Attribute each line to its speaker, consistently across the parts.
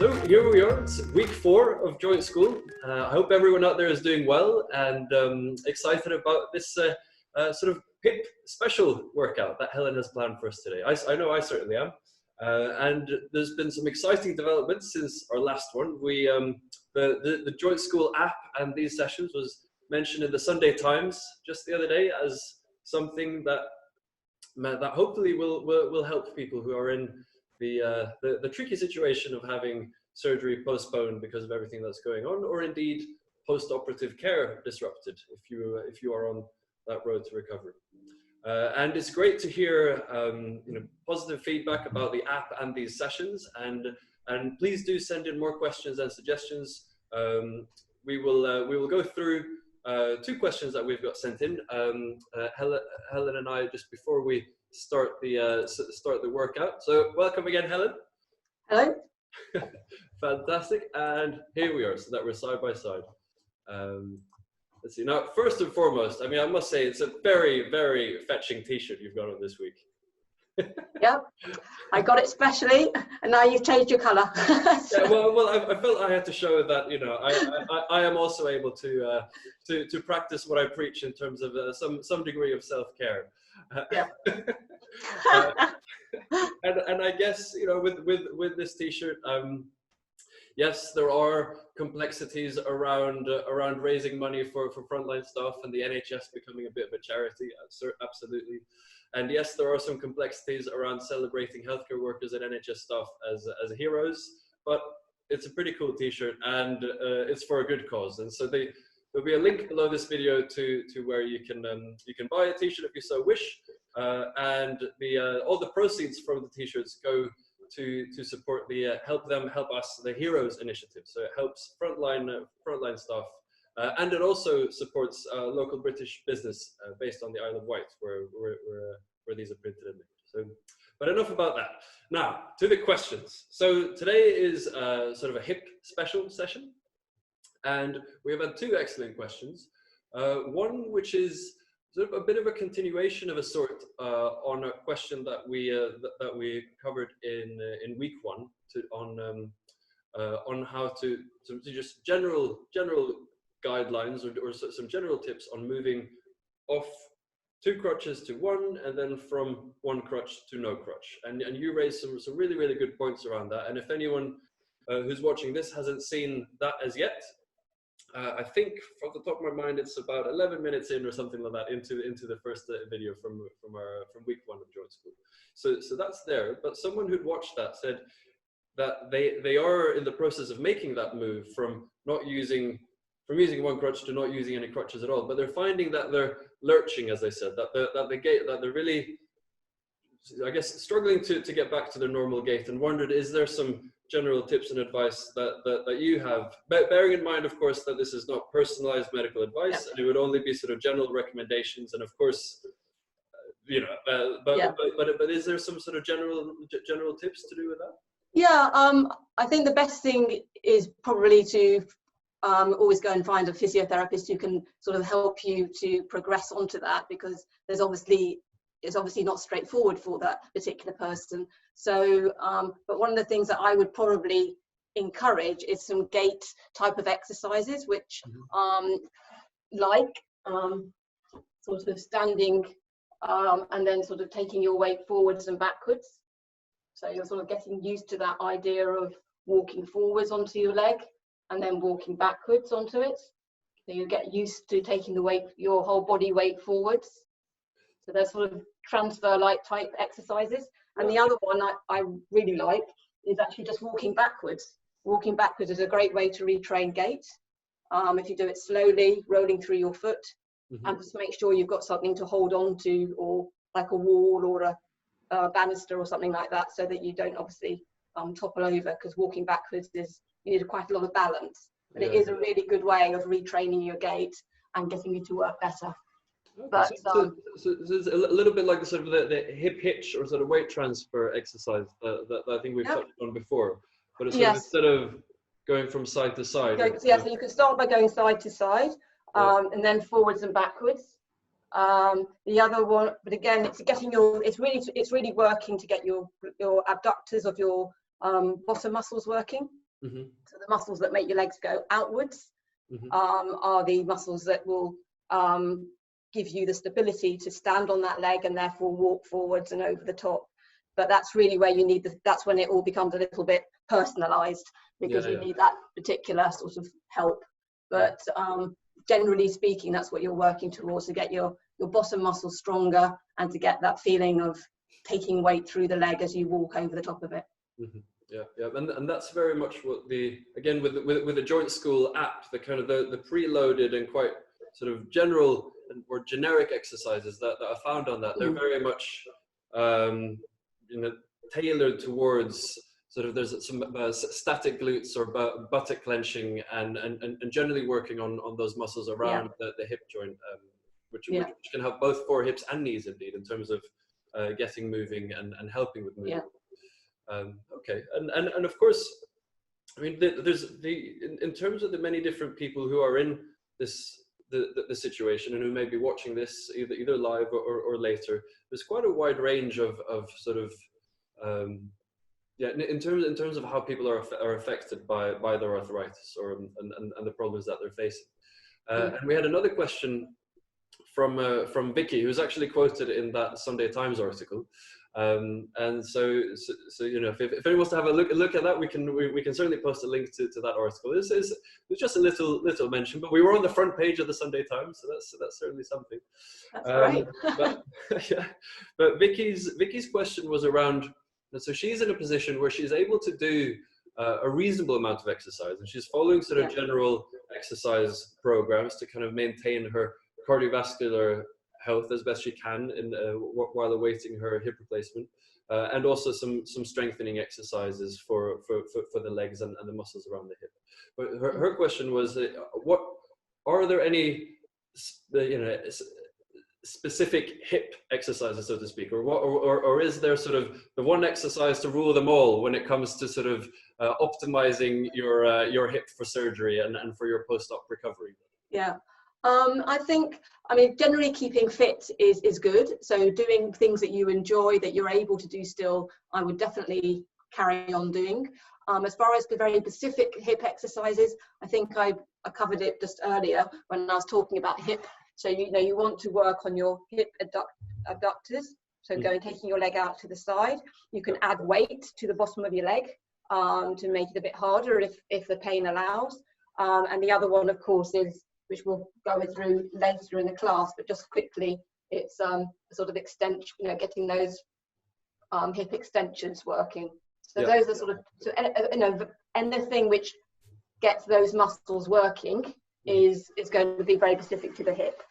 Speaker 1: So here we are, it's week 4 of Joint School. I hope everyone out there is doing well and excited about this sort of hip special workout that Helen has planned for us today. I know I certainly am. And there's been some exciting developments since our last one. The Joint School app and these sessions was mentioned in the Sunday Times just the other day as something that hopefully will help people who are in the tricky situation of having surgery postponed because of everything that's going on, or indeed post-operative care disrupted if you are on that road to recovery. And it's great to hear positive feedback about the app and these sessions, and please do send in more questions and suggestions. We will go through 2 questions that we've got sent in. Helen and I, just before we start the workout. So welcome again, Helen.
Speaker 2: Hello.
Speaker 1: Fantastic. And here we are, so that we're side by side. Let's see. Now, first and foremost, I must say it's a very, very fetching T-shirt you've got on this week.
Speaker 2: Yep, I got it specially, and now you've changed your colour.
Speaker 1: Yeah, well, I felt I had to show that I am also able to practice what I preach in terms of some degree of self-care.
Speaker 2: Yeah.
Speaker 1: And I guess with this T-shirt, yes, there are complexities around raising money for frontline staff and the NHS becoming a bit of a charity. Absolutely. And yes, there are some complexities around celebrating healthcare workers and NHS staff as heroes, but it's a pretty cool T-shirt, and it's for a good cause. And so there'll be a link below this video to where you can buy a T-shirt if you so wish, and all the proceeds from the T-shirts go to support the Help Us, the Heroes initiative. So it helps frontline staff. And it also supports local British business based on the Isle of Wight, where these are printed and made. So, but enough about that. Now, to the questions. So today is sort of a hip special session, and we have had 2 excellent questions. One which is sort of a bit of a continuation of a sort on a question that we covered in week 1 on how to just general guidelines or some general tips on moving off 2 crutches to 1, and then from 1 crutch to no crutch. And you raised some really, really good points around that. And if anyone who's watching this hasn't seen that as yet, I think from the top of my mind, it's about 11 minutes in or something like that into the first video from week 1 of Joint School. So that's there. But someone who'd watched that said that they are in the process of making that move from using 1 crutch to not using any crutches at all, but they're finding that they're lurching, as I said, that they're really, I guess, struggling to get back to their normal gait, and wondered, is there some general tips and advice that you have, bearing in mind, of course, that this is not personalized medical advice, and it would only be sort of general recommendations, and of course, but is there some sort of general tips to do with that?
Speaker 2: Yeah, I think the best thing is probably to always go and find a physiotherapist who can sort of help you to progress onto that, because it's obviously not straightforward for that particular person. So, but one of the things that I would probably encourage is some gait type of exercises, which sort of standing and then sort of taking your weight forwards and backwards. So you're sort of getting used to that idea of walking forwards onto your leg and then walking backwards onto it. So you get used to taking your whole body weight forwards. So there's sort of transfer-like type exercises. And the other one I really like is actually just walking backwards. Walking backwards is a great way to retrain gait. If you do it slowly, rolling through your foot, and just make sure you've got something to hold on to, or like a wall or a banister or something like that, so that you don't obviously topple over, because walking backwards you need quite a lot of balance. But it is a really good way of retraining your gait and getting you to work better.
Speaker 1: Okay,
Speaker 2: but
Speaker 1: so it's a little bit like the sort of the hip hitch or sort of weight transfer exercise that I think we've touched on before, but it's sort of instead of going from side to side.
Speaker 2: So you can start by going side to side, and then forwards and backwards. The other one, but again, it's really working to get your abductors of your bottom muscles working.
Speaker 1: Mm-hmm.
Speaker 2: So the muscles that make your legs go outwards are the muscles that will give you the stability to stand on that leg and therefore walk forwards and over the top. But that's really where you need that's when it all becomes a little bit personalized, because you need that particular sort of help. But generally speaking, that's what you're working towards, to get your bottom muscles stronger and to get that feeling of taking weight through the leg as you walk over the top of it.
Speaker 1: Mm-hmm. Yeah, and that's very much what again with the Joint School app, the kind of the preloaded and quite sort of general or generic exercises that are found on that. They're very much tailored towards sort of, there's some static glutes or buttock clenching and generally working on those muscles around the hip joint, which can help both for hips and knees indeed, in terms of getting moving and helping with movement. Okay, and of course, I mean, there's in terms of the many different people who are in the situation and who may be watching this either live or later, there's quite a wide range of sort of in terms of how people are affected by their arthritis and the problems that they're facing. And we had another question from Vicky, who's actually quoted in that Sunday Times article. And so you know, if anyone wants to have a look at that, we can certainly post a link to that article. It's just a little mention, but we were on the front page of the Sunday Times, so that's certainly something.
Speaker 2: That's right.
Speaker 1: But Vicky's question was around, so she's in a position where she's able to do a reasonable amount of exercise, and she's following sort of general exercise programs to kind of maintain her cardiovascular health as best she can while awaiting her hip replacement, and also some strengthening exercises for the legs and the muscles around the hip. But her question was, what are there any specific hip exercises, so to speak, or is there sort of the one exercise to rule them all when it comes to sort of optimizing your hip for surgery and for your post-op recovery?
Speaker 2: Yeah. I mean, generally keeping fit is good. So doing things that you enjoy, that you're able to do still, I would definitely carry on doing. As far as the very specific hip exercises, I think I covered it just earlier when I was talking about hip. So, you want to work on your hip abductors. So taking your leg out to the side. You can add weight to the bottom of your leg to make it a bit harder if the pain allows. And the other one, of course, is, which we'll go through later in the class, but just quickly, it's a sort of extension, getting those hip extensions working. So those are sort of, anything which gets those muscles working is going to be very specific to the hip.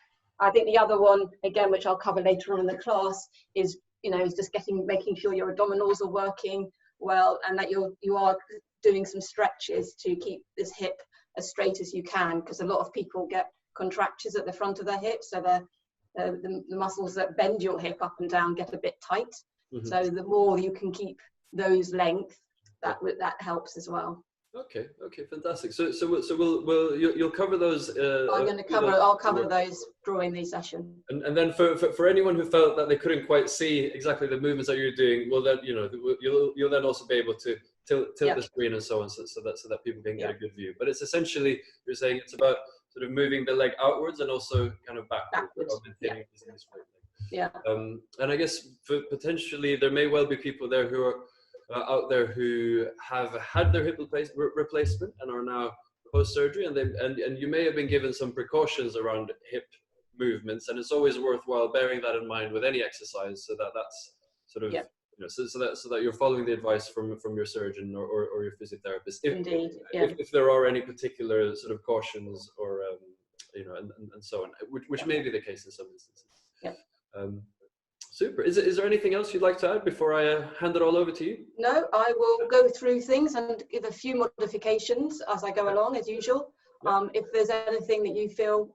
Speaker 2: I think the other one, again, which I'll cover later on in the class, is just making sure your abdominals are working well, and that you are doing some stretches to keep this hip as straight as you can, because a lot of people get contractures at the front of their hip, so the muscles that bend your hip up and down get a bit tight. So the more you can keep those length, that helps as well.
Speaker 1: Okay, fantastic. So you'll cover those.
Speaker 2: I'll cover those during the session.
Speaker 1: And then for anyone who felt that they couldn't quite see exactly the movements that you're doing, well, then you'll then also be able to tilt the screen and so on, so that people can get a good view. But it's essentially, you're saying it's about sort of moving the leg outwards and also kind of backwards. And I guess potentially there may well be people there who are out there who have had their hip replacement and are now post-surgery, and you may have been given some precautions around hip movements, and it's always worthwhile bearing that in mind with any exercise, so that's sort of so that you're following the advice from your surgeon or your physiotherapist, if there are any particular sort of cautions or and so on, which may be the case in some instances. Super. Is there anything else you'd like to add before I hand it all over to you?
Speaker 2: No, I will go through things and give a few modifications as I go along, as usual. If there's anything that you feel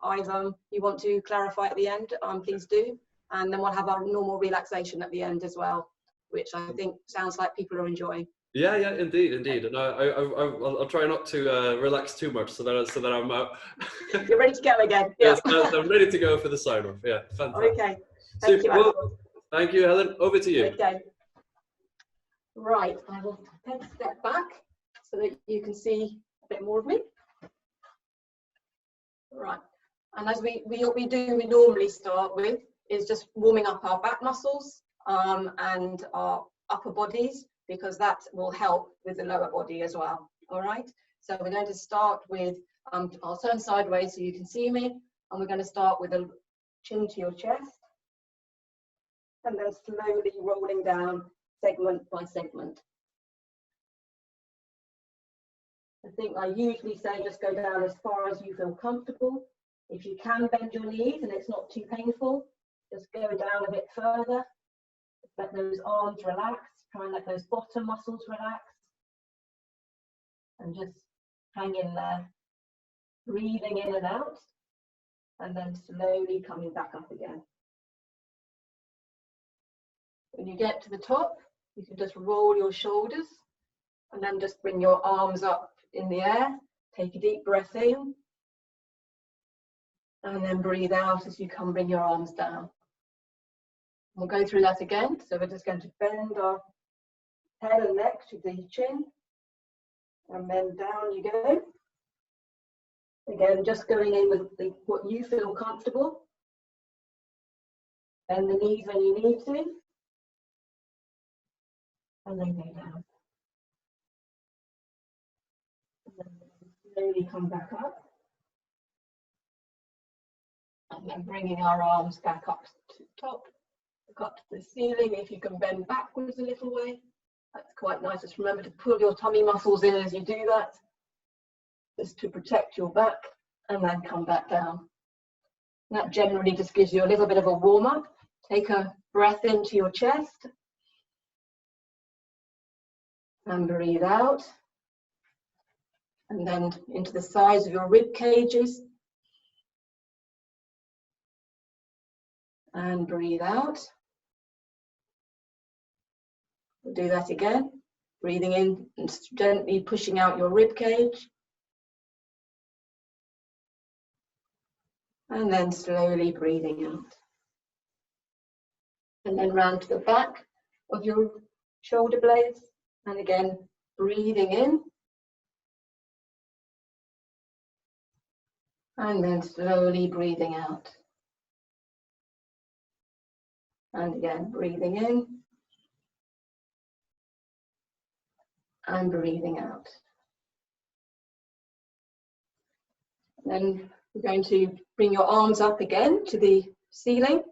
Speaker 2: you want to clarify at the end, please do. And then we'll have our normal relaxation at the end as well, which I think sounds like people are enjoying.
Speaker 1: Yeah, indeed. And I'll try not to relax too much so that I'm
Speaker 2: You're ready to go again.
Speaker 1: Yes, I'm ready to go for the sign-off. Yeah, fantastic.
Speaker 2: Okay. Thank you.
Speaker 1: Well, thank you, Helen. Over to you.
Speaker 2: Okay. Right, I will take a step back so that you can see a bit more of me. Right, and as we normally start with is just warming up our back muscles and our upper bodies, because that will help with the lower body as well. All right, so we're going to start with, I'll turn sideways so you can see me, and we're going to start with a chin to your chest, and then slowly rolling down segment by segment. I think I usually say just go down as far as you feel comfortable. If you can bend your knees and it's not too painful, just go down a bit further. Let those arms relax, try and let those bottom muscles relax. And just hang in there, breathing in and out, and then slowly coming back up again. When you get to the top, you can just roll your shoulders and then just bring your arms up in the air. Take a deep breath in, and then breathe out as you bring your arms down. We'll go through that again. So we're just going to bend our head and neck to the chin, and then down you go. Again, just going in with what you feel comfortable. Bend the knees when you need to, and then go down. And then slowly come back up. And then bringing our arms back up to the top, up to the ceiling. If you can bend backwards a little way, that's quite nice. Just remember to pull your tummy muscles in as you do that, just to protect your back, and then come back down. And that generally just gives you a little bit of a warm-up. Take a breath into your chest, and breathe out. And then into the sides of your rib cages. And breathe out. We'll do that again. Breathing in and gently pushing out your rib cage. And then slowly breathing out. And then round to the back of your shoulder blades. And again, breathing in. And then slowly breathing out. And again, breathing in. And breathing out. Then we're going to bring your arms up again to the ceiling.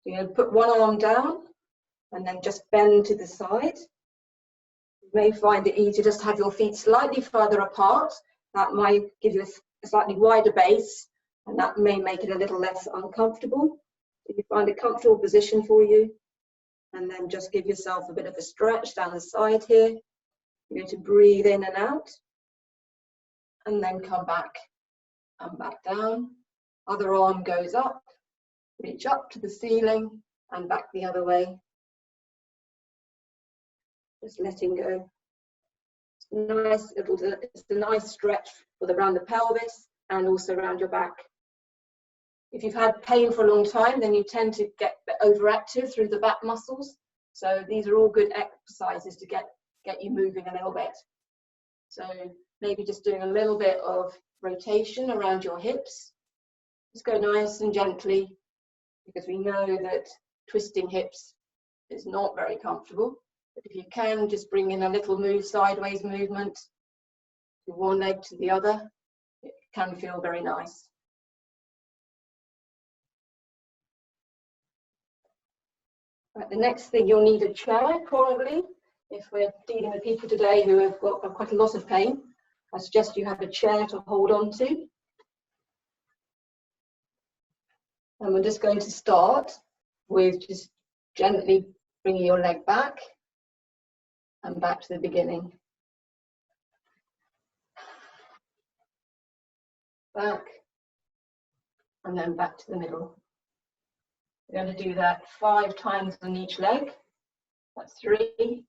Speaker 2: You're going to put one arm down and then just bend to the side. You may find it easier just to have your feet slightly further apart. That might give you a slightly wider base, and that may make it a little less uncomfortable. If you find a comfortable position for you, and then just give yourself a bit of a stretch down the side here. You're going to breathe in and out, and then come back and back down. Other arm goes up, reach up to the ceiling, and back the other way. Just letting go. It's a nice stretch around the pelvis and also around your back. If you've had pain for a long time, then you tend to get overactive through the back muscles. So these are all good exercises to get you moving a little bit. So maybe just doing a little bit of rotation around your hips. Just go nice and gently, because we know that twisting hips is not very comfortable. But if you can, just bring in a little sideways movement from one leg to the other. It can feel very nice. Right, the next thing, you'll need a chair probably. If we're dealing with people today who have got quite a lot of pain, I suggest you have a chair to hold on to. And we're just going to start with just gently bringing your leg back and back to the beginning. Back, and then back to the middle. We're going to do that 5 times on each leg. That's 3,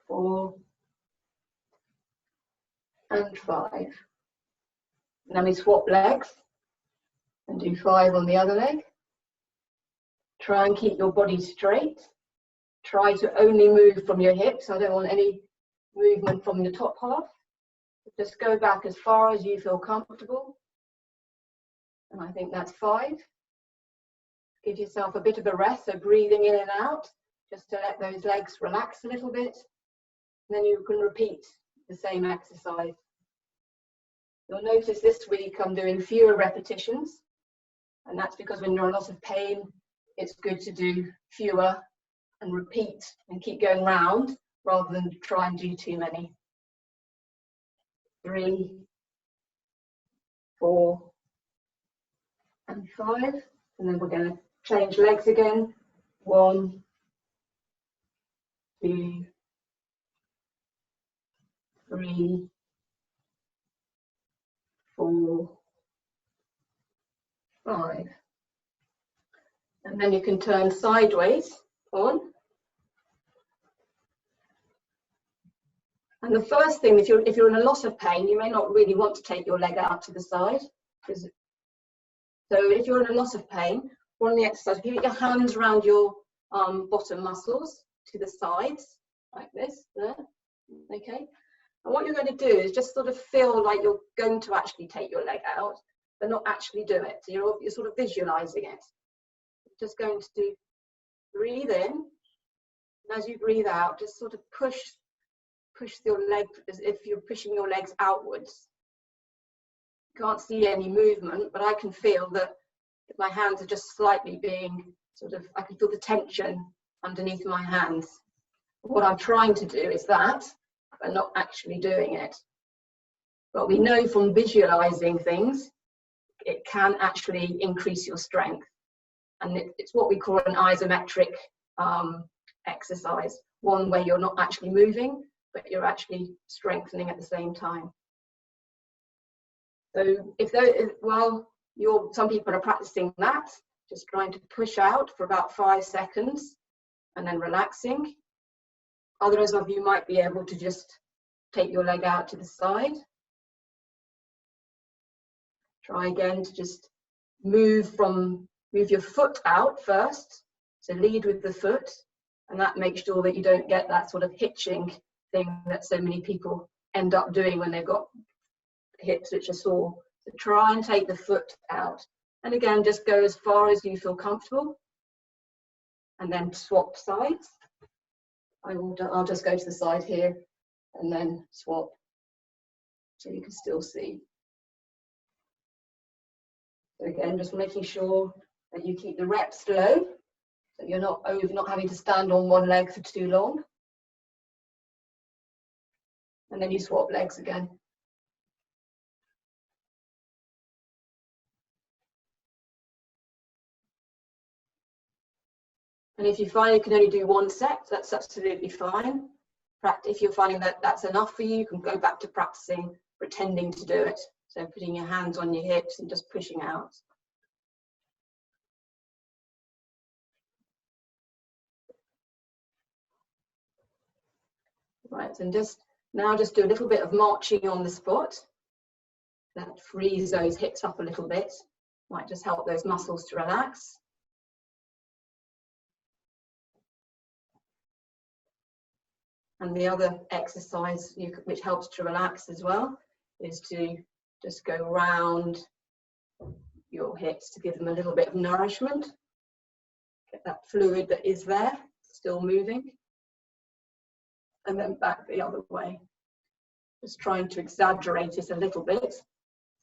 Speaker 2: 4, and 5. And then we swap legs and do 5 on the other leg. Try and keep your body straight. Try to only move from your hips. I don't want any movement from the top half. Just go back as far as you feel comfortable. And I think that's 5. Give yourself a bit of a rest, so breathing in and out, just to let those legs relax a little bit. And then you can repeat the same exercise. You'll notice this week I'm doing fewer repetitions, and that's because when you're in a lot of pain, it's good to do fewer and repeat and keep going round rather than try and do too many. 3, 4, and 5, and then we're going to change legs again. 1, 2, 3, 4, 5. And then you can turn sideways on. And the first thing, if you're in a lot of pain, you may not really want to take your leg out to the side. So if you're in a lot of pain, one of the exercises, if you get your hands around your bottom muscles to the sides, like this, there, okay? And what you're going to do is just sort of feel like you're going to actually take your leg out, but not actually do it. So you're sort of visualizing it. Just going to do, breathe in, and as you breathe out, just sort of push your leg as if you're pushing your legs outwards. Can't see any movement, but I can feel that my hands are just slightly being sort of, I can feel the tension underneath my hands. What I'm trying to do is that, but not actually doing it. But we know from visualizing things, it can actually increase your strength. And it's what we call an isometric exercise, one where you're not actually moving, but you're actually strengthening at the same time. So while some people are practicing that, just trying to push out for about 5 seconds and then relaxing. Others of you might be able to just take your leg out to the side. Try again to just move your foot out first. So lead with the foot, and that makes sure that you don't get that sort of hitching thing that so many people end up doing when they've got hips which are sore. So try and take the foot out. And again, just go as far as you feel comfortable. And then swap sides. I'll just go to the side here and then swap so you can still see. So again, just making sure that you keep the reps low, so you're not having to stand on one leg for too long. And then you swap legs again. And if you find you can only do 1 set, that's absolutely fine. If you're finding that that's enough for you, you can go back to practicing pretending to do it. So putting your hands on your hips and just pushing out. Right, and just do a little bit of marching on the spot. That frees those hips up a little bit. Might just help those muscles to relax. And the other exercise which helps to relax as well is to just go round your hips to give them a little bit of nourishment. Get that fluid that is there, still moving. And then back the other way. Just trying to exaggerate it a little bit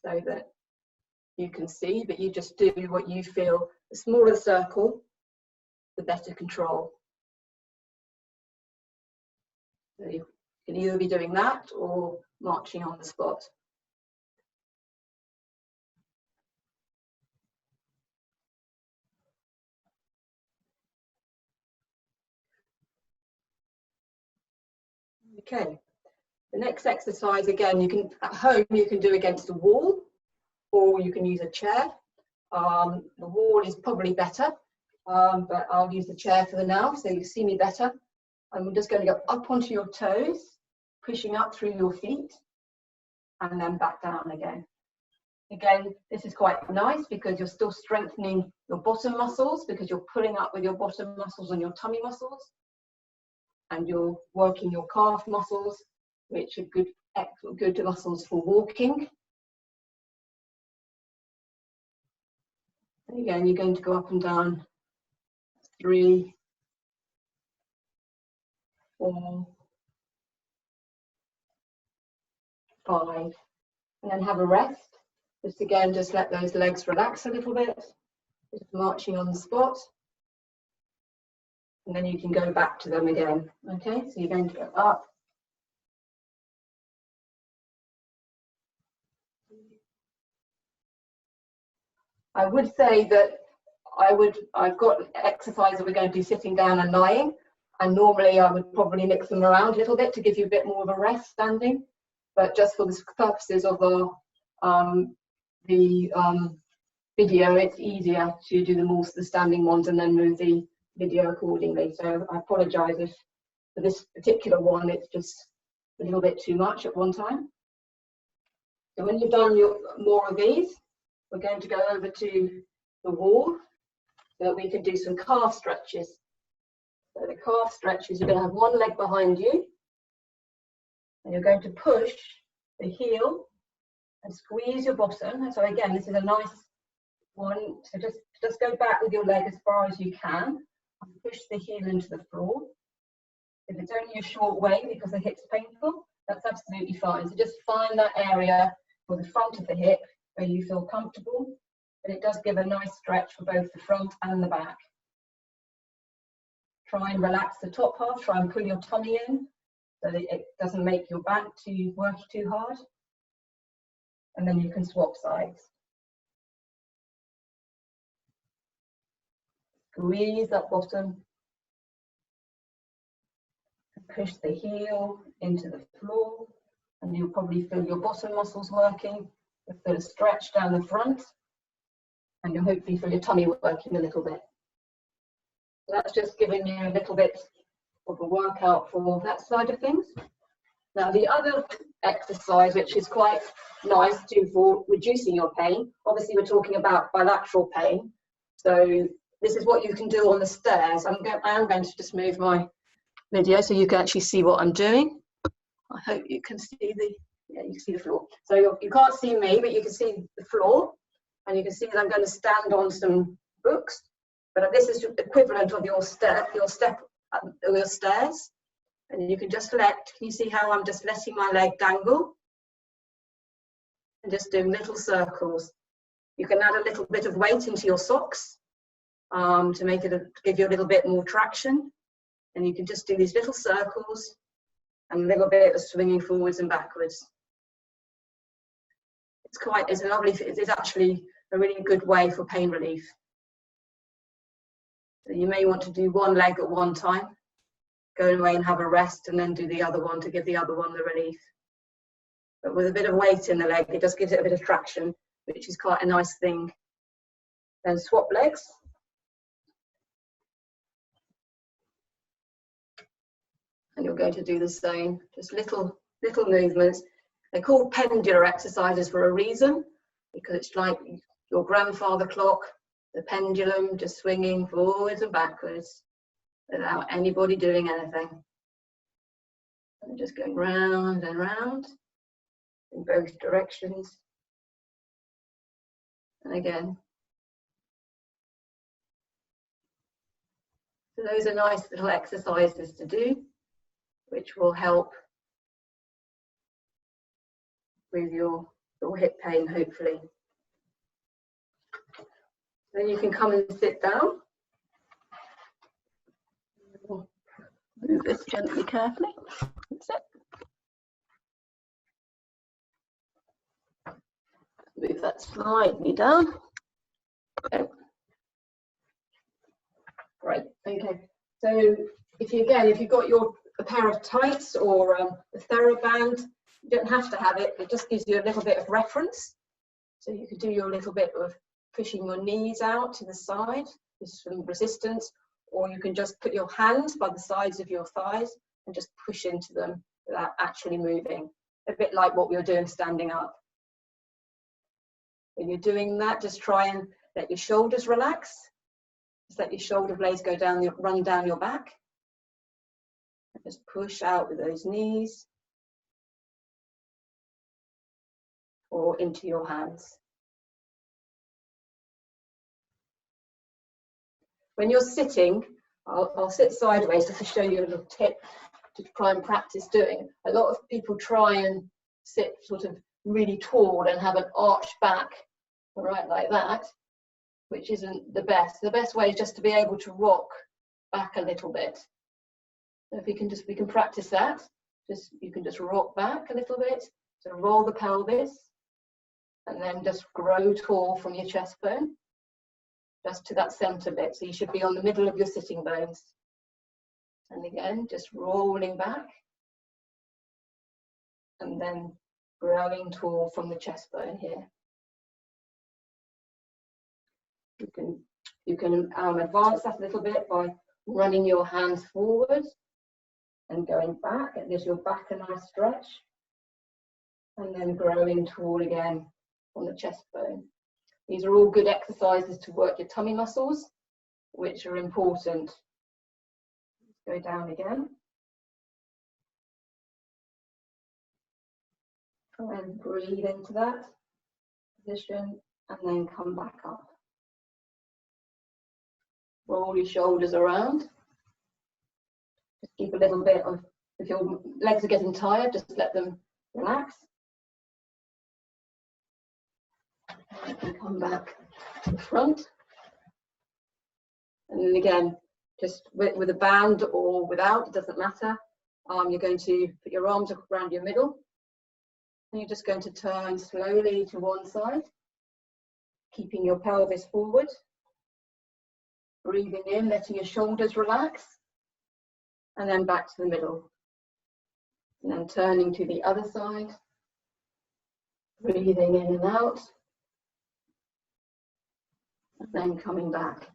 Speaker 2: so that you can see, but you just do what you feel. The smaller the circle, the better control. So you can either be doing that or marching on the spot. Okay, the next exercise, again, you can at home you can do against the wall, or you can use a chair. The wall is probably better, but I'll use the chair for the now, so you see me better. I'm just going to go up onto your toes, pushing up through your feet, and then back down again. Again, this is quite nice because you're still strengthening your bottom muscles because you're pulling up with your bottom muscles and your tummy muscles. and you're working your calf muscles, which are good muscles for walking. And again, you're going to go up and down 3, 4, 5, and then have a rest. Just again, just let those legs relax a little bit, just marching on the spot. And then you can go back to them again. Okay, so you're going to go up. I would say that I've got exercises that we're going to do sitting down and lying, and normally I would probably mix them around a little bit to give you a bit more of a rest standing, but just for the purposes of the video, it's easier to do the standing ones and then move the video accordingly. So I apologize if for this particular one it's just a little bit too much at one time. So when you've done more of these, we're going to go over to the wall so that we can do some calf stretches. So the calf stretches, you're going to have one leg behind you, and you're going to push the heel and squeeze your bottom. So again, this is a nice one. So just go back with your leg as far as you can and push the heel into the floor. If it's only a short way because the hip's painful, that's absolutely fine. So just find that area for the front of the hip where you feel comfortable, but it does give a nice stretch for both the front and the back. Try and relax the top half, try and pull your tummy in so that it doesn't make your back work too hard. And then you can swap sides. Squeeze that bottom. Push the heel into the floor, and you'll probably feel your bottom muscles working. You'll feel a stretch down the front, and you'll hopefully feel your tummy working a little bit. So that's just giving you a little bit of a workout for that side of things. Now the other exercise, which is quite nice too for reducing your pain, obviously we're talking about bilateral pain, so this is what you can do on the stairs. I am going to just move my video so you can actually see what I'm doing. I hope you can see you can see the floor. So you can't see me, but you can see the floor, and you can see that I'm going to stand on some books. But this is equivalent of your step up your stairs, and you can just can you see how I'm just letting my leg dangle and just doing little circles. You can add a little bit of weight into your socks to make it give you a little bit more traction. And you can just do these little circles and a little bit of swinging forwards and backwards. It's actually a really good way for pain relief. So you may want to do one leg at one time, go away and have a rest, and then do the other one to give the other one the relief. But with a bit of weight in the leg, it just gives it a bit of traction, which is quite a nice thing. Then swap legs. And you're going to do the same, just little movements. They're called pendular exercises for a reason, because it's like your grandfather clock, the pendulum, just swinging forwards and backwards without anybody doing anything. And just going round and round in both directions. And again. So those are nice little exercises to do, which will help with your hip pain, hopefully. Then you can come and sit down. Move this gently, carefully. That's it. Move that slightly down. Okay. Great. Okay. So if you've got a pair of tights or a TheraBand, you don't have to have it. It just gives you a little bit of reference. So you could do your little bit of pushing your knees out to the side, just some resistance, or you can just put your hands by the sides of your thighs and just push into them without actually moving. A bit like what we were doing standing up. When you're doing that, just try and let your shoulders relax. Just let your shoulder blades run down your back. Just push out with those knees or into your hands. When you're sitting, I'll sit sideways just to show you a little tip to try and practice doing. A lot of people try and sit sort of really tall and have an arched back, right, like that, which isn't the best. The best way is just to be able to rock back a little bit. So if we can practice that. You can just rock back a little bit, so roll the pelvis, and then just grow tall from your chest bone, just to that center bit. So you should be on the middle of your sitting bones. And again, just rolling back, and then growing tall from the chest bone here. You can advance that a little bit by running your hands forward and going back. It gives your back a nice stretch. And then growing tall again on the chest bone. These are all good exercises to work your tummy muscles, which are important. Go down again. And breathe into that position, and then come back up. Roll your shoulders around. Just keep a little bit of, if your legs are getting tired, just let them relax. And come back to the front. And then again, just with a band or without, it doesn't matter. You're going to put your arms around your middle. And you're just going to turn slowly to one side, keeping your pelvis forward. Breathing in, letting your shoulders relax. And then back to the middle. And then turning to the other side. Breathing in and out. And then coming back.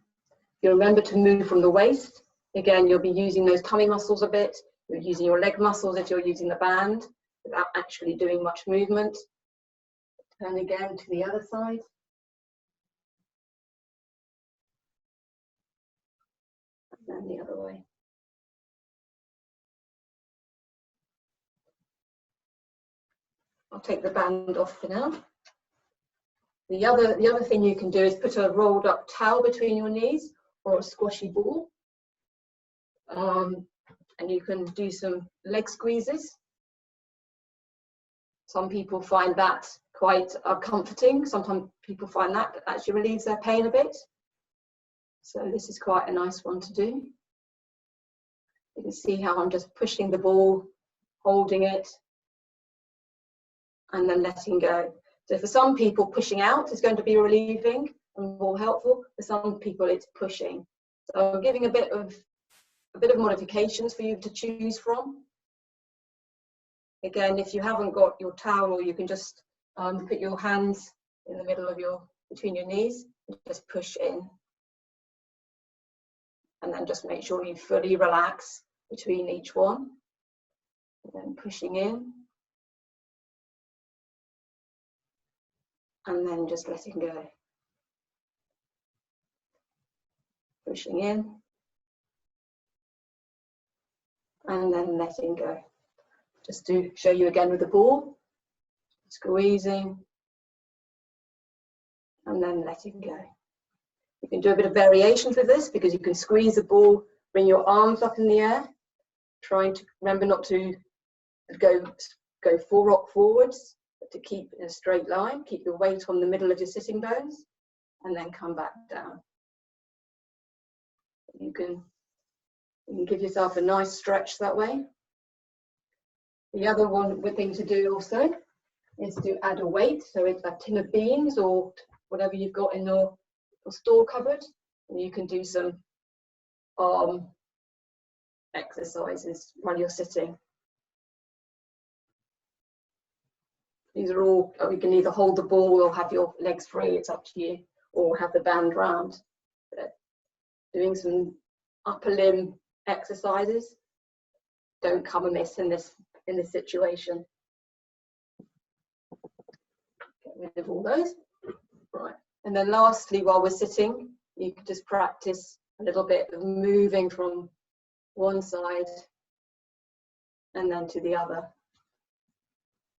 Speaker 2: You remember to move from the waist. Again, you'll be using those tummy muscles a bit. You're using your leg muscles if you're using the band without actually doing much movement. Turn again to the other side. And then the other way. I'll take the band off for now. The other thing you can do is put a rolled up towel between your knees or a squashy ball. And you can do some leg squeezes. Some people find that quite comforting. Sometimes people find that actually relieves their pain a bit. So this is quite a nice one to do. You can see how I'm just pushing the ball, holding it, and then letting go. So for some people, pushing out is going to be relieving and more helpful. For some people, it's pushing. So I'm giving a bit of modifications for you to choose from. Again, if you haven't got your towel, you can just put your hands in the middle of between your knees and just push in. And then just make sure you fully relax between each one. And then pushing in. And then just letting go. Pushing in. And then letting go. Just to show you again with the ball. Squeezing. And then letting go. You can do a bit of variations with this because you can squeeze the ball, bring your arms up in the air. Trying to remember not to go forwards, but to keep in a straight line. Keep your weight on the middle of your sitting bones and then come back down. You can give yourself a nice stretch that way. The other thing to do also is to add a weight. So it's a tin of beans or whatever you've got in your store cupboard. And you can do some arm exercises while you're sitting. These are all, you can either hold the ball or have your legs free, it's up to you, or have the band round. But doing some upper limb exercises don't come amiss in this situation. Get rid of all those. Right. And then lastly, while we're sitting, you can just practice a little bit of moving from one side and then to the other.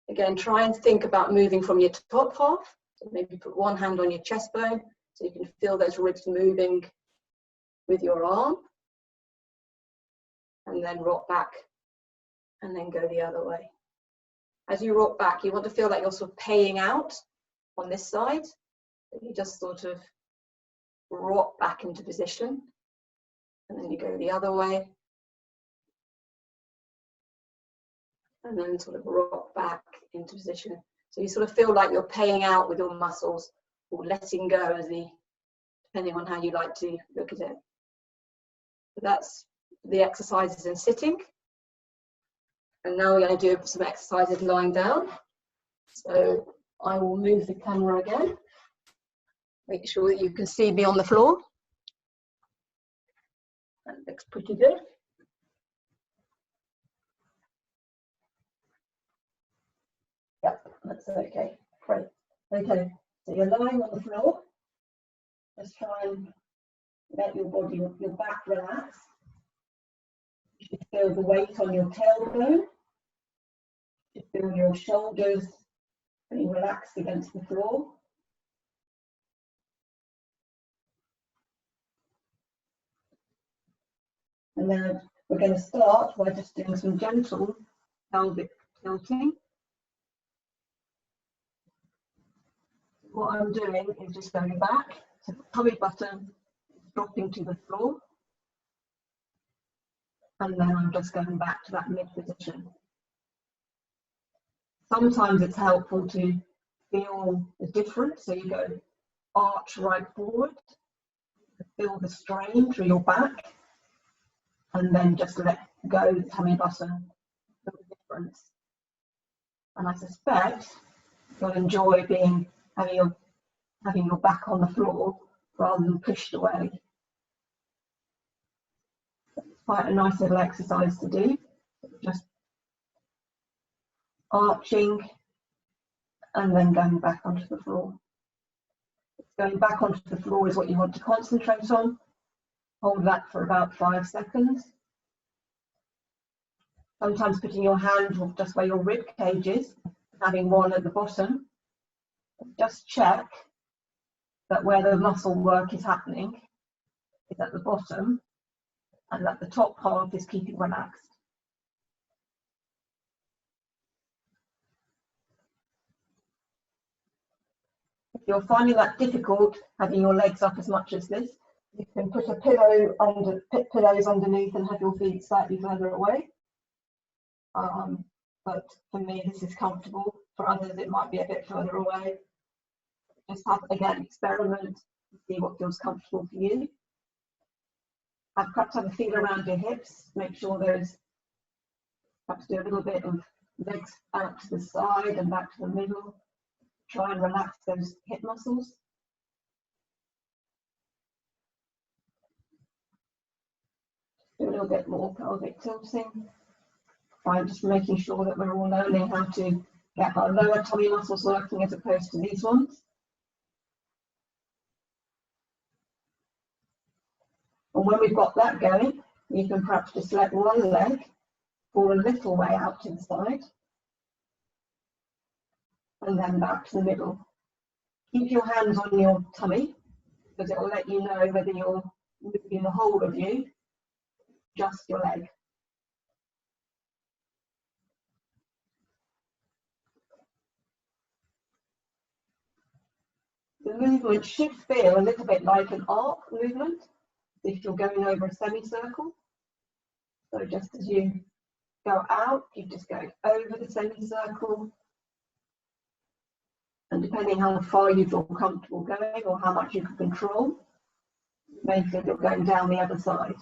Speaker 2: Again, try and think about moving from your top half. So maybe put one hand on your chest bone so you can feel those ribs moving with your arm. And then rock back and then go the other way. As you rock back, you want to feel like you're sort of paying out on this side. You just sort of rock back into position. And then you go the other way. And then sort of rock back into position. So you sort of feel like you're paying out with your muscles or letting go, depending on how you like to look at it. So that's the exercises in sitting. And now we're going to do some exercises lying down. So I will move the camera again. Make sure that you can see me on the floor. That looks pretty good. Yep, that's okay. Great. Okay, so you're lying on the floor. Just try and let your body, your back relax. You should feel the weight on your tailbone. You should feel your shoulders being relaxed against the floor. And then we're going to start by just doing some gentle pelvic tilting. What I'm doing is just going back, so the tummy button dropping to the floor. And then I'm just going back to that mid position. Sometimes it's helpful to feel the difference. So you go arch right forward, feel the strain through your back, and then just let go the tummy button, feel the difference. And I suspect you'll enjoy having your back on the floor rather than pushed away. It's quite a nice little exercise to do. Just arching and then going back onto the floor. Going back onto the floor is what you want to concentrate on. Hold that for about 5 seconds. Sometimes putting your hand just where your rib cage is, having one at the bottom. Just check that where the muscle work is happening is at the bottom and that the top half is keeping relaxed. If you're finding that difficult, having your legs up as much as this, you can put a pillow under, put pillows underneath and have your feet slightly further away. But for me, this is comfortable. For others, it might be a bit further away. Just have, again, experiment, see what feels comfortable for you. Perhaps have a feel around your hips, make sure there's, perhaps do a little bit of legs out to the side and back to the middle. Try and relax those hip muscles. Do a little bit more pelvic tilting. By just making sure that we're all learning how to get our lower tummy muscles working as opposed to these ones. And when we've got that going, you can perhaps just let one leg fall a little way out to the side and then back to the middle. Keep your hands on your tummy because it will let you know whether you're moving the whole of you, just your leg. The movement should feel a little bit like an arc movement if you're going over a semicircle. So just as you go out, you just go over the semicircle. And depending how far you feel comfortable going or how much you can control, you may feel you're going down the other side.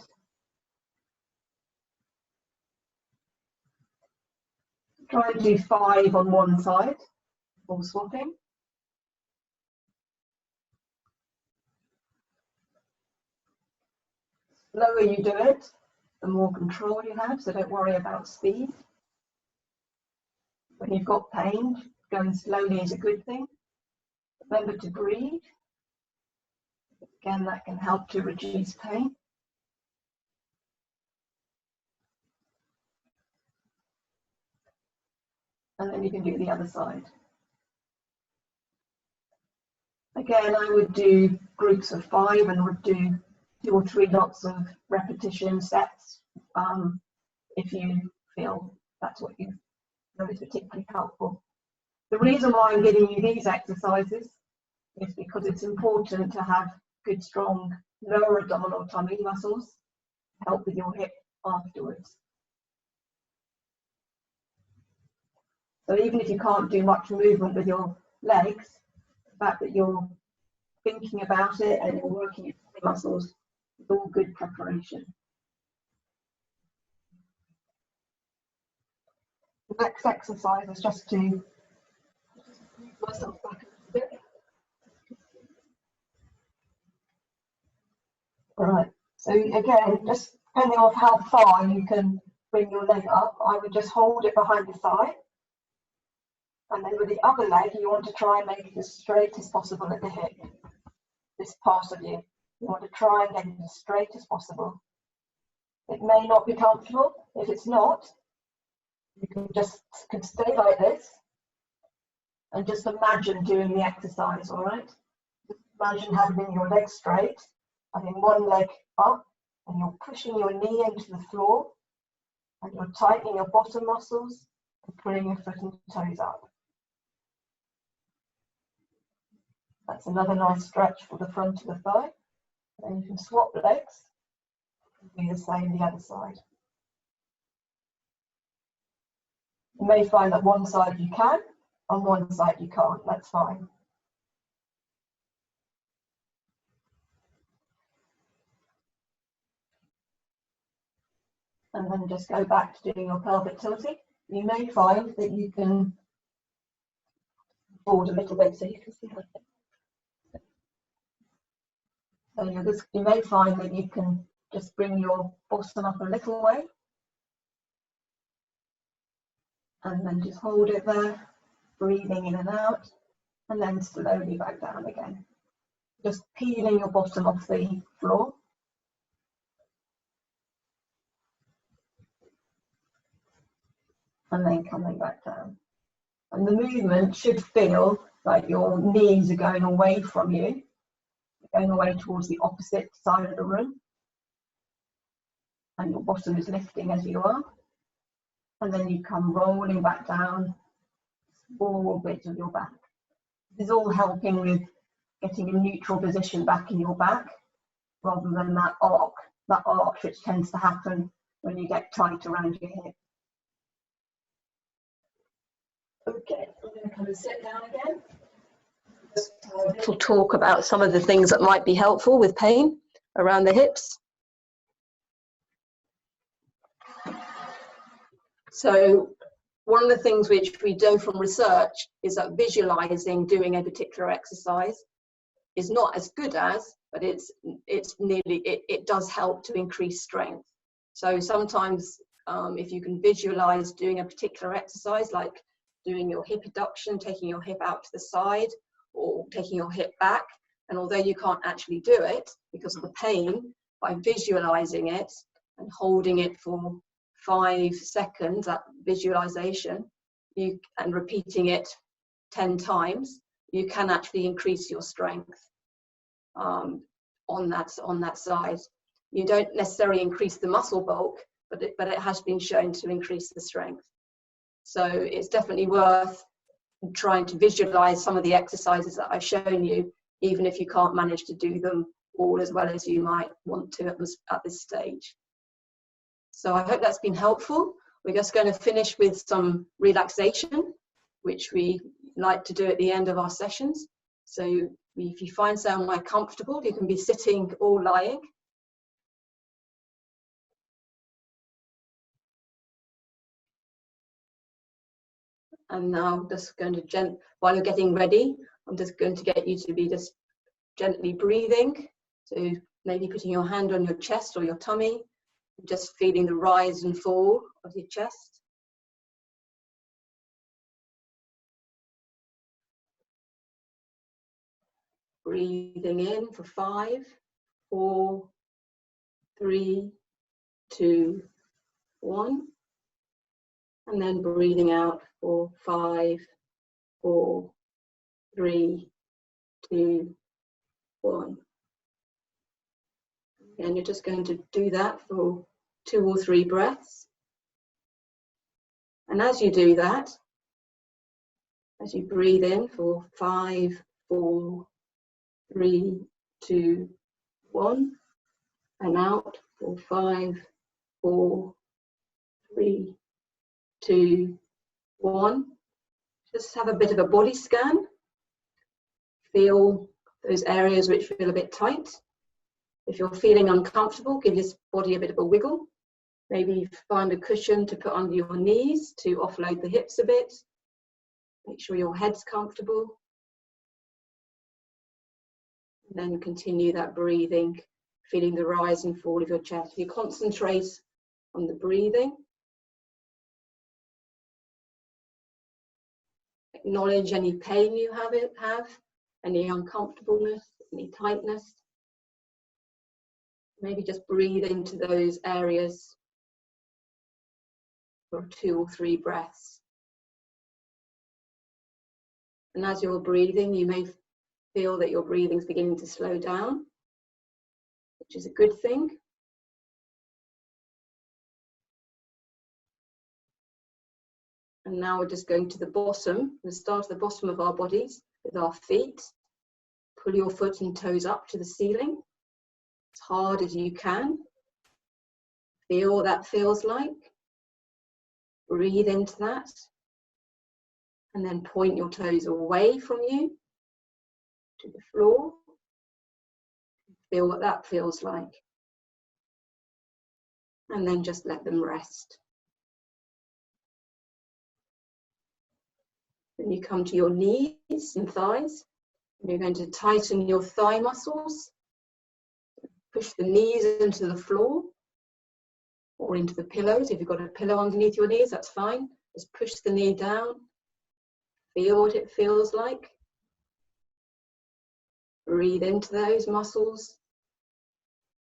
Speaker 2: Try and do 5 on one side before swapping. The slower you do it, the more control you have, so don't worry about speed. When you've got pain, going slowly is a good thing. Remember to breathe. Again, that can help to reduce pain. And then you can do the other side. Again, I would do groups of 5 and would do 2 or 3 lots of repetition sets if you feel that's what you know is particularly helpful. The reason why I'm giving you these exercises is because it's important to have good, strong lower abdominal tummy muscles to help with your hip afterwards. So even if you can't do much movement with your legs, the fact that you're thinking about it and you're working your muscles is all good preparation. The next exercise is just to move myself back a little bit. All right, so again, just depending on how far you can bring your leg up, I would just hold it behind the thigh. And then with the other leg, you want to try and make it as straight as possible at the hip. This part of you. You want to try and get it as straight as possible. It may not be comfortable. If it's not, you can stay like this and just imagine doing the exercise, all right? Just imagine having your legs straight, having one leg up, and you're pushing your knee into the floor, and you're tightening your bottom muscles and pulling your foot and toes up. That's another nice stretch for the front of the thigh. Then you can swap legs and do the same the other side. You may find that one side you can, and one side you can't. That's fine. And then just go back to doing your pelvic tilting. You may find that you can forward a little bit so you can see that. So you may find that you can just bring your bottom up a little way and then just hold it there, breathing in and out, and then slowly back down again. Just peeling your bottom off the floor. And then coming back down. And the movement should feel like your knees are going away from you, going away towards the opposite side of the room. And your bottom is lifting as you are. And then you come rolling back down, small bit of your back. This is all helping with getting a neutral position back in your back, rather than that arch which tends to happen when you get tight around your hip. Okay, I'm going to come and sit down again. Just have a little talk about some of the things that might be helpful with pain around the hips. So one of the things which we know from research is that visualizing doing a particular exercise is not as good as, but it does help to increase strength. So sometimes if you can visualize doing a particular exercise, like doing your hip abduction, taking your hip out to the side, or taking your hip back, and although you can't actually do it because of the pain, by visualizing it and holding it for 5 seconds, that visualization, and repeating it 10 times, you can actually increase your strength on that side. You don't necessarily increase the muscle bulk, but it has been shown to increase the strength. So it's definitely worth trying to visualize some of the exercises that I've shown you, even if you can't manage to do them all as well as you might want to at this stage. So I hope that's been helpful. We're just going to finish with some relaxation, which we like to do at the end of our sessions. So if you find somewhere comfortable, you can be sitting or lying. And now I'm just going to, while you're getting ready, I'm just going to get you to be just gently breathing. So maybe putting your hand on your chest or your tummy, just feeling the rise and fall of your chest. Breathing in for 5, 4, 3, 2, 1. And then breathing out for 5, 4, 3, 2, 1. And you're just going to do that for 2 or 3 breaths. And as you do that, as you breathe in for 5, 4, 3, 2, 1, and out for 5, 4, 3, 2, 1. Just have a bit of a body scan. Feel those areas which feel a bit tight. If you're feeling uncomfortable, give your body a bit of a wiggle. Maybe find a cushion to put under your knees to offload the hips a bit. Make sure your head's comfortable. And then continue that breathing, feeling the rise and fall of your chest. You concentrate on the breathing. Acknowledge any pain you have, any uncomfortableness, any tightness. Maybe just breathe into those areas for 2 or 3 breaths. And as you're breathing, you may feel that your breathing's beginning to slow down, which is a good thing. And now we're just going to the bottom. We'll start at the bottom of our bodies with our feet. Pull your foot and toes up to the ceiling as hard as you can. Feel what that feels like. Breathe into that. And then point your toes away from you to the floor. Feel what that feels like. And then just let them rest. Then you come to your knees and thighs. And you're going to tighten your thigh muscles. Push the knees into the floor or into the pillows. If you've got a pillow underneath your knees, that's fine. Just push the knee down. Feel what it feels like. Breathe into those muscles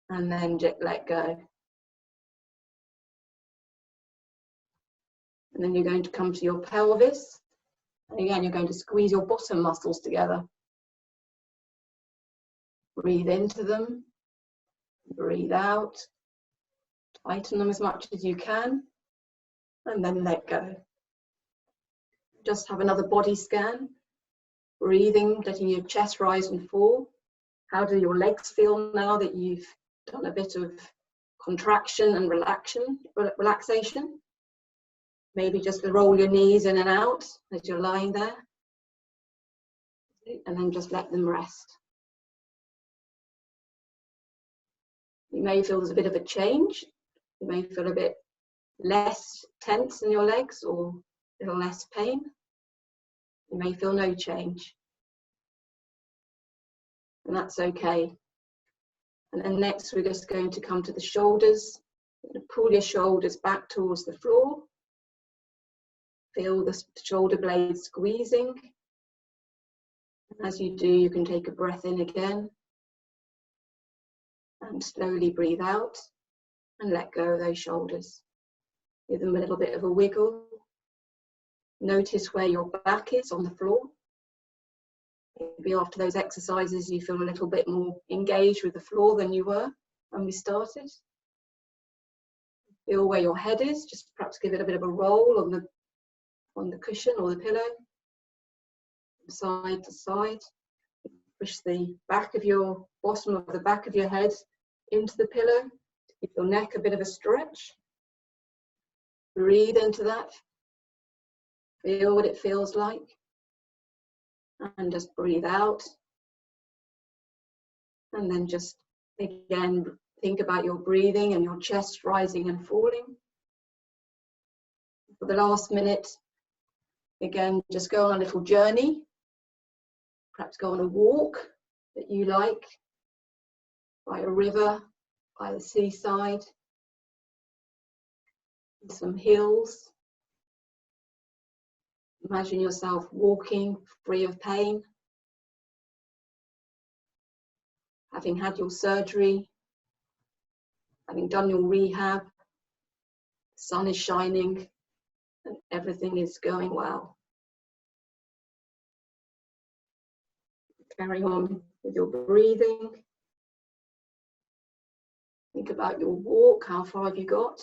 Speaker 2: and then just let go. And then you're going to come to your pelvis. And again, you're going to squeeze your bottom muscles together. Breathe into them. Breathe out. Tighten them as much as you can. And then let go. Just have another body scan. Breathing, letting your chest rise and fall. How do your legs feel now that you've done a bit of contraction and relaxation? Maybe just roll your knees in and out as you're lying there. And then just let them rest. You may feel there's a bit of a change. You may feel a bit less tense in your legs or a little less pain. You may feel no change. And that's okay. And then next we're just going to come to the shoulders. You're going to pull your shoulders back towards the floor. Feel the shoulder blades squeezing. And as you do, you can take a breath in again. And slowly breathe out and let go of those shoulders. Give them a little bit of a wiggle. Notice where your back is on the floor. Maybe after those exercises you feel a little bit more engaged with the floor than you were when we started. Feel where your head is. Just perhaps give it a bit of a roll on the cushion or the pillow. Side to side. Push the back of your bottom of the back of your head into the pillow. Give your neck a bit of a stretch. Breathe into that. Feel what it feels like. And just breathe out. And then just again think about your breathing and your chest rising and falling. For the last minute, again, just go on a little journey. Perhaps go on a walk that you like, by a river, by the seaside, some hills. Imagine yourself walking free of pain, having had your surgery, having done your rehab. The sun is shining and everything is going well. Carry on with your breathing. Think about your walk. How far have you got?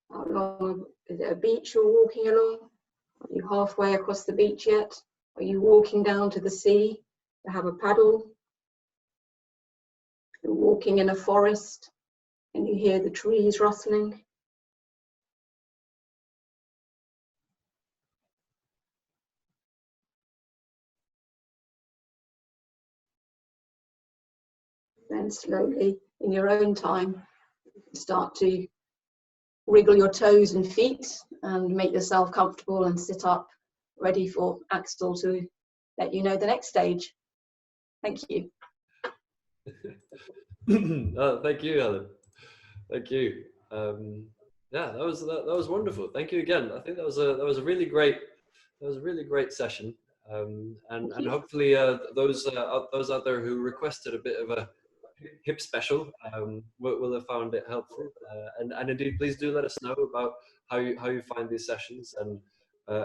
Speaker 2: How long? Is it a beach you're walking along? Are you halfway across the beach yet? Are you walking down to the sea to have a paddle? You're walking in a forest and you hear the trees rustling. Then slowly, in your own time, start to wriggle your toes and feet and make yourself comfortable and sit up, ready for Axel to let you know the next stage. Thank you.
Speaker 1: Oh, thank you, Helen. Thank you. Yeah, that was wonderful. Thank you again. I think that was a really great session. And hopefully those out there who requested a bit of a hip special will have found it helpful. And indeed, please do let us know about how you find these sessions. And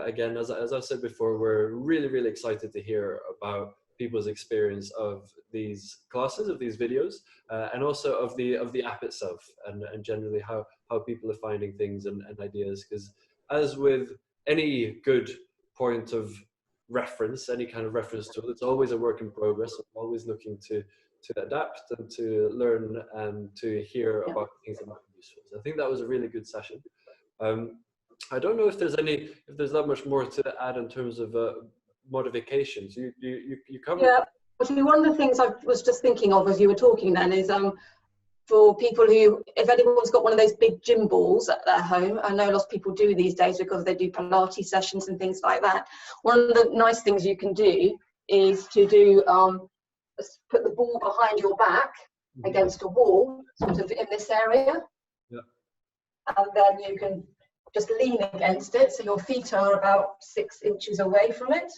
Speaker 1: again, as I said before, we're really excited to hear about people's experience of these classes, of these videos, and also of the app itself, and generally how people are finding things and ideas. Because as with any good point of reference, any kind of reference tool, it's always a work in progress. I'm always looking to adapt and to learn and to hear about things that might be useful. So I think that was a really good session. I don't know if there's that much more to add in terms of modifications. You covered.
Speaker 2: Yeah, actually one of the things I was just thinking of as you were talking then is for people who, if anyone's got one of those big gym balls at their home, I know lots of people do these days because they do Pilates sessions and things like that. One of the nice things you can do is to do put the ball behind your back against a wall, sort of in this area, and then you can just lean against it, so your feet are about 6 inches away from it,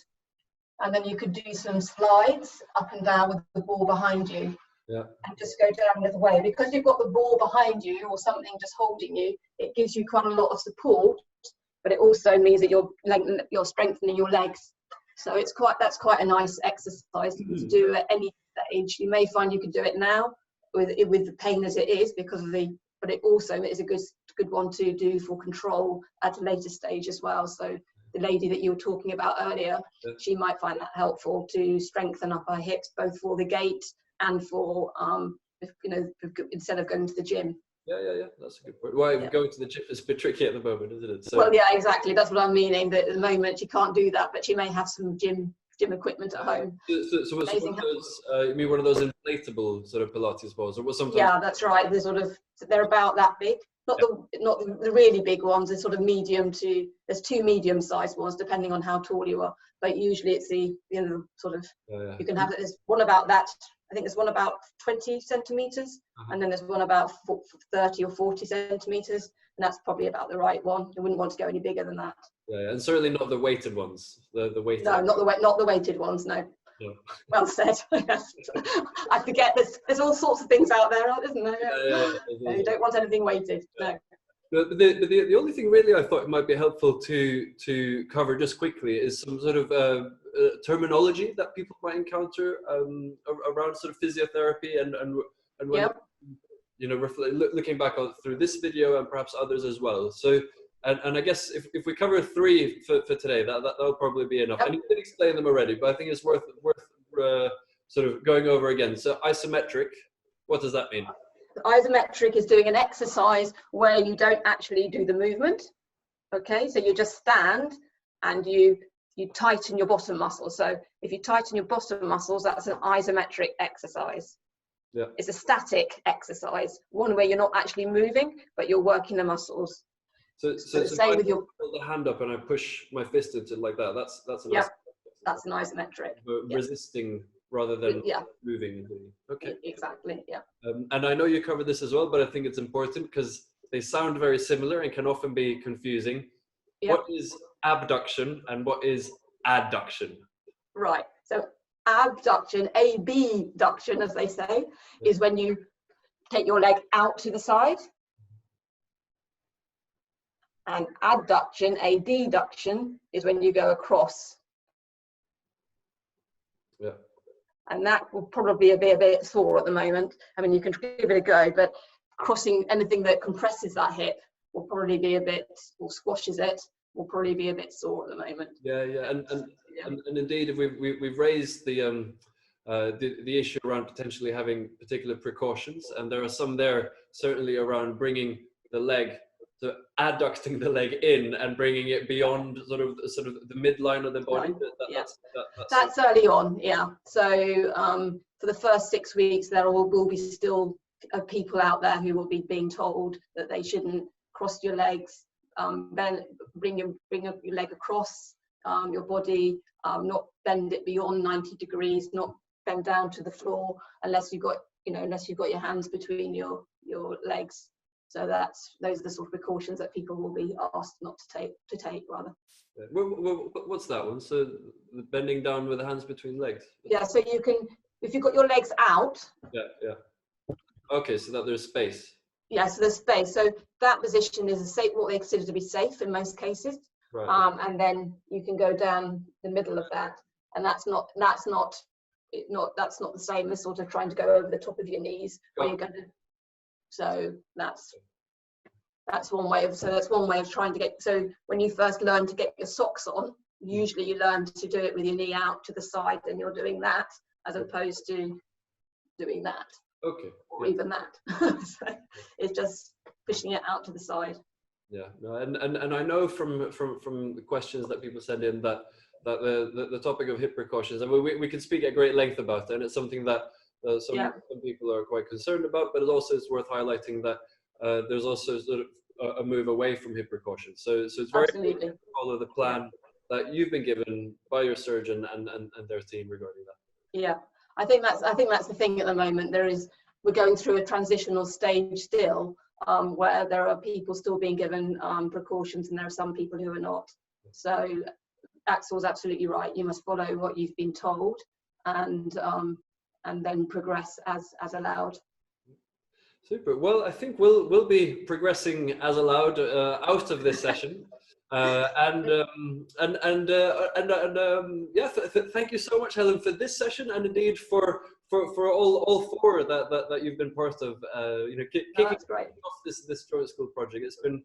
Speaker 2: and then you could do some slides up and down with the ball behind you, and just go down the way. Because you've got the ball behind you or something just holding you, it gives you quite a lot of support, but it also means that you're strengthening your legs. So that's quite a nice exercise to do at any stage. You may find you could do it now with the pain as it is but it also is a good one to do for control at a later stage as well. So the lady that you were talking about earlier, she might find that helpful to strengthen up her hips, both for the gait and for instead of going to the gym.
Speaker 1: Yeah, that's a good point. Well, going to the gym is a bit tricky at the moment, isn't it? So,
Speaker 2: well, yeah, exactly. That's what I'm meaning. That at the moment she can't do that, but she may have some gym equipment at home.
Speaker 1: So one of those, you mean one of those inflatable sort of Pilates balls, or what? Sometimes?
Speaker 2: Yeah, that's right. They're about that big. Not the really big ones. They're sort of medium to. There's 2 medium-sized ones, depending on how tall you are. But usually it's the sort of. You can have it. There's one about that. I think there's one about 20 centimeters, and then there's one about 30 or 40 centimeters, and that's probably about the right one. You wouldn't want to go any bigger than that.
Speaker 1: Yeah, and certainly not the weighted ones. The weighted.
Speaker 2: No, not the weighted ones. No. No. Well said. I forget. There's all sorts of things out there, isn't there? Yeah. You don't want anything weighted. No.
Speaker 1: But the only thing really I thought might be helpful to cover just quickly is some sort of terminology that people might encounter around sort of physiotherapy and when looking back through this video and perhaps others as well. So and I guess if we cover 3 for today, that'll probably be enough. And you did explain them already, but I think it's worth sort of going over again. So isometric, what does that mean?
Speaker 2: Isometric is doing an exercise where you don't actually do the movement. Okay, so you just stand and you tighten your bottom muscles. So if you tighten your bottom muscles, that's an isometric exercise. Yeah. It's a static exercise, one where you're not actually moving, but you're working the muscles.
Speaker 1: So same with your. Hold the hand up and I push my fist into it like that. That's an
Speaker 2: that's an isometric.
Speaker 1: Resisting rather than moving. Okay.
Speaker 2: Exactly. Yeah.
Speaker 1: And I know you covered this as well, but I think it's important because they sound very similar and can often be confusing. Yeah. What is abduction and what is adduction?
Speaker 2: Right. So abduction, abduction, as they say, is when you take your leg out to the side. And adduction, adduction, is when you go across.
Speaker 1: Yeah.
Speaker 2: And that will probably be a bit sore at the moment. I mean, you can give it a go, but crossing anything that compresses that hip will probably be a bit, or squashes it, will probably be a bit sore at the moment.
Speaker 1: Yeah, yeah, and indeed, we've raised the issue around potentially having particular precautions, and there are some there certainly around bringing the leg, so adducting the leg in and bringing it beyond sort of the midline of the body.
Speaker 2: That's early on, yeah. So for the first 6 weeks, there will be still people out there who will be being told that they shouldn't cross your legs, bring your leg across your body, not bend it beyond 90 degrees, not bend down to the floor unless you've got your hands between your legs. So those are the sort of precautions that people will be asked not to take rather.
Speaker 1: What's that one? So bending down with the hands between legs?
Speaker 2: Yeah, so you can, if you've got your legs out.
Speaker 1: Yeah, yeah. Okay, so that there's space.
Speaker 2: Yeah, so there's space. So that position is what they consider to be safe in most cases. Right. And then you can go down the middle of that, and that's not the same as sort of trying to go over the top of your knees where you're going to. So that's one way of trying to get. So when you first learn to get your socks on, usually you learn to do it with your knee out to the side, and you're doing that as opposed to doing that.
Speaker 1: Okay.
Speaker 2: Or even that. So it's just pushing it out to the side.
Speaker 1: Yeah, no, and I know from the questions that people send in that the topic of hip precautions, and we can speak at great length about it, and it's something that some people are quite concerned about, but it also is worth highlighting that there's also sort of a move away from hip precautions. So it's very important to follow the plan that you've been given by your surgeon and their team regarding that.
Speaker 2: Yeah, I think that's the thing at the moment. We're going through a transitional stage still, where there are people still being given precautions, and there are some people who are not. So Axel's absolutely right. You must follow what you've been told, and then progress as allowed.
Speaker 1: Super. Well, I think we'll be progressing as allowed out of this session. Thank you so much, Helen, for this session, and indeed for all four that you've been part of. Kicking off this Joint School project. It's been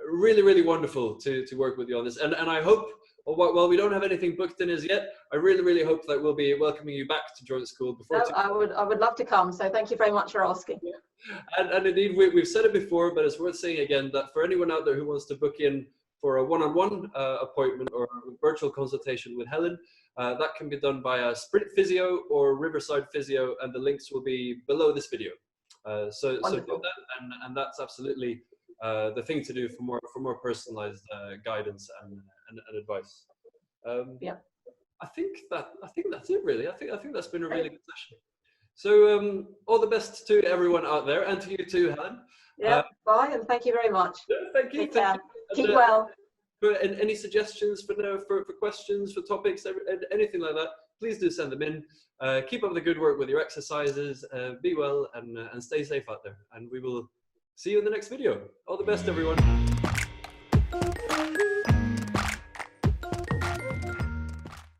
Speaker 1: really wonderful to work with you on this, and I hope, while we don't have anything booked in as yet, I really hope that we'll be welcoming you back to Joint School before.
Speaker 2: I would love to come. So thank you very much for asking.
Speaker 1: Yeah. And indeed, we've said it before, but it's worth saying again that for anyone out there who wants to book in for a one-on-one appointment or virtual consultation with Helen, that can be done via Sprint Physio or Riverside Physio, and the links will be below this video. So do that, and that's absolutely the thing to do for more personalized guidance and advice. I think that's it really. I think that's been a really good session. So all the best to everyone out there, and to you too, Helen.
Speaker 2: Yeah, bye, and thank you very much.
Speaker 1: Thank you.
Speaker 2: Take care. Keep well.
Speaker 1: For any suggestions for questions, for topics, anything like that, please do send them in. Keep up the good work with your exercises. Be well and stay safe out there. And we will see you in the next video. All the best, everyone.